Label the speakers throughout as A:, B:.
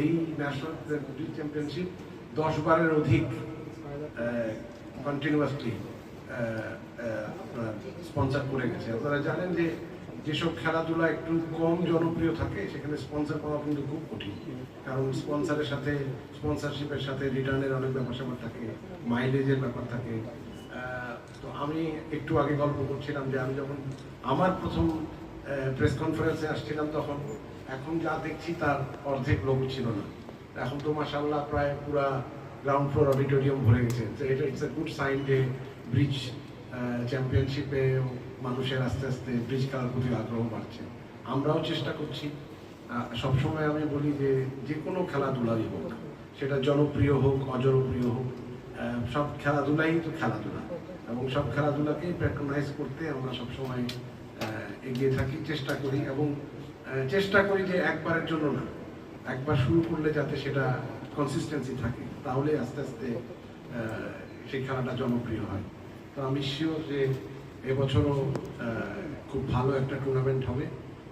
A: এই national bridge championship 10 বারের অধিক কন্টিনিউয়াসলি স্পন্সর করে গেছে। আপনারা জানেন যে যেসব খেলাধুলা একটু কম জনপ্রিয় থাকে সেখানে স্পন্সর পাওয়া কিন্তু খুব কঠিন, কারণ স্পন্সরশিপের সাথে রিটার্নের অনেক ব্যাপার থাকে, মাইলেজের ব্যাপার থাকে। তো আমি একটু আগে গল্প করছিলাম যে আমি যখন আমার প্রথম প্রেস কনফারেন্সে আসছিলাম তখন এখন যা দেখছি তার অর্ধেক লোক ছিল না। এখন তো মাশাআল্লাহ প্রায় পুরা গ্রাউন্ড ফ্লোর অডিটোরিয়াম ভরে গেছে। তো এটা ইটস এ গুড সাইন যে ব্রিজ চ্যাম্পিয়নশিপে মানুষের আস্তে আস্তে ব্রিজ খেলার প্রতি আগ্রহ বাড়ছে। আমরাও চেষ্টা করছি। সবসময় আমি বলি যে যে কোনো খেলাধুলাই হোক, সেটা জনপ্রিয় হোক অজনপ্রিয় হোক, সব খেলাধুলাই তো খেলাধুলা, এবং সব খেলাধুলাকেই প্যাট্রোনাইজ করতে আমরা সবসময় এগিয়ে থাকি, চেষ্টা করি, এবং চেষ্টা করি যে একবারের জন্য না, একবার শুরু করলে যাতে সেটা কনসিস্টেন্সি থাকে, তাহলে আস্তে আস্তে সেই খেলাটা জনপ্রিয় হয়। তো আমি শিওর যে এবছরও খুব ভালো একটা টুর্নামেন্ট হবে,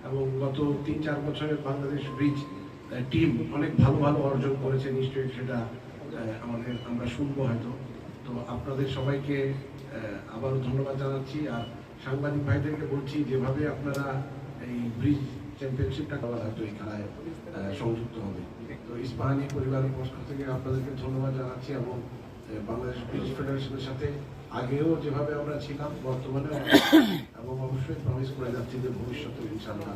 A: এবং গত 3-4 বছরে বাংলাদেশ ব্রিজ টিম অনেক ভালো ভালো অর্জন করেছে, নিশ্চয়ই সেটা আমরা শুনবো হয়তো। তো আপনাদের সবাইকে আবারও ধন্যবাদ জানাচ্ছি, আর সাংবাদিক ভাইদেরকে বলছি যেভাবে আপনারা এই ব্রিজ চ্যাম্পিয়নশিপটা করা হয়তো এই খেলায় সংযুক্ত হবে। তো ইস্পাহানি পরিবারের পক্ষ থেকে আপনাদেরকে ধন্যবাদ জানাচ্ছি, এবং বাংলাদেশ ব্রিজ ফেডারেশনের সাথে আগেও যেভাবে আমরা ছিলাম বর্তমানে, এবং অবশ্যই প্রমিস করে যাচ্ছি যে ভবিষ্যতে ইনশাআল্লাহ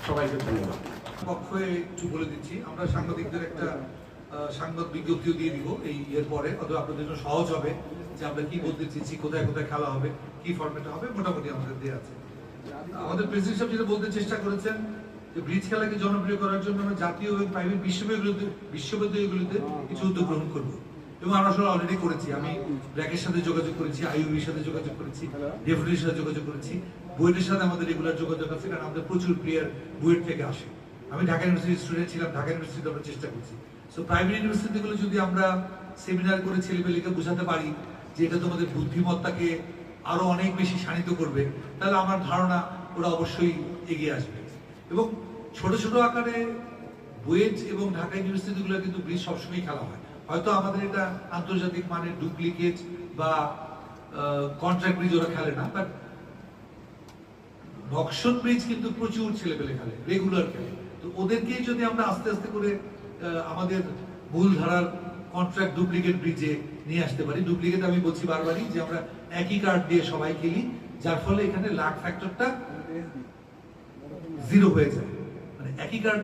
A: সবাইকে ধন্যবাদ।
B: পক্ষে একটু বলে দিচ্ছি, আমরা সাংবাদিকদের একটা সাংবাদ বিজ্ঞপ্তিও দিয়ে দিব এই এর পরে, অথবা আপনাদের জন্য সহজ হবে যে আমরা কি বলতে চাইছি, কোথায় কোথায় খেলা হবে, কি ফরম্যাটে হবে, মোটামুটি আমাদের দেওয়া আছে। আমাদের প্রেসিডেন্ট সাহেব যেটা বলতে চেষ্টা করেছেন যে ব্রিজ খেলাকে জনপ্রিয় করার জন্য আমরা জাতীয় এবং প্রাইভেট বিশ্ববিদ্যালয়গুলোতে কিছু উদ্যোগ গ্রহণ করবো, এবং আমরা আসলে অলরেডি করেছি। আমি ব্র্যাকের সাথে যোগাযোগ করেছি, আইইউবির সাথে যোগাযোগ করেছি, ডেফুটির সাথে যোগাযোগ করেছি, বুয়েটের সাথে আমাদের রেগুলার যোগাযোগ আছে, কারণ আমাদের প্রচুর প্লেয়ার বুয়েট থেকে আসে। আমি ঢাকা ইউনিভার্সিটির স্টুডেন্ট ছিলাম, ঢাকা ইউনিভার্সিটিতে আমরা চেষ্টা করছি। সো প্রাইভেট ইউনিভার্সিটিগুলো যদি আমরা সেমিনার করে ছেলেপেলেকে বোঝাতে পারি যে এটা তোমাদের বুদ্ধিমত্তাকে আরো অনেক বেশি শানিত করবে, তাহলে আমার ধারণা ওরা অবশ্যই এগিয়ে আসবে। এবং ছোট ছোট আকারে বুয়েট এবং ঢাকা ইউনিভার্সিটিগুলো কিন্তু ব্রিজ সবসময় খেলা হয়। হয়তো আমাদের এটা আন্তর্জাতিক মানের ডুপ্লিকেট বা কন্ট্রাক্ট ব্রিজ ওরা খেলে না, বাট নকশন ব্রিজ কিন্তু প্রচুর ছেলেপেলে খেলে, রেগুলার খেলে। তো ওদেরকেই যদি আমরা আস্তে আস্তে করে আমাদের মূল ধারার কন্ট্রাক্ট ডুপ্লিকেট ব্রিজে নিয়ে আসতে পারি। ডুপ্লিকেট আমি বলছি বারবারই যে আমরা একই কার্ড দিয়ে সবাই খেলি, যার ফলে এখানে লাক ফ্যাক্টরটা 0 হয়ে যায়, মানে একই কার্ড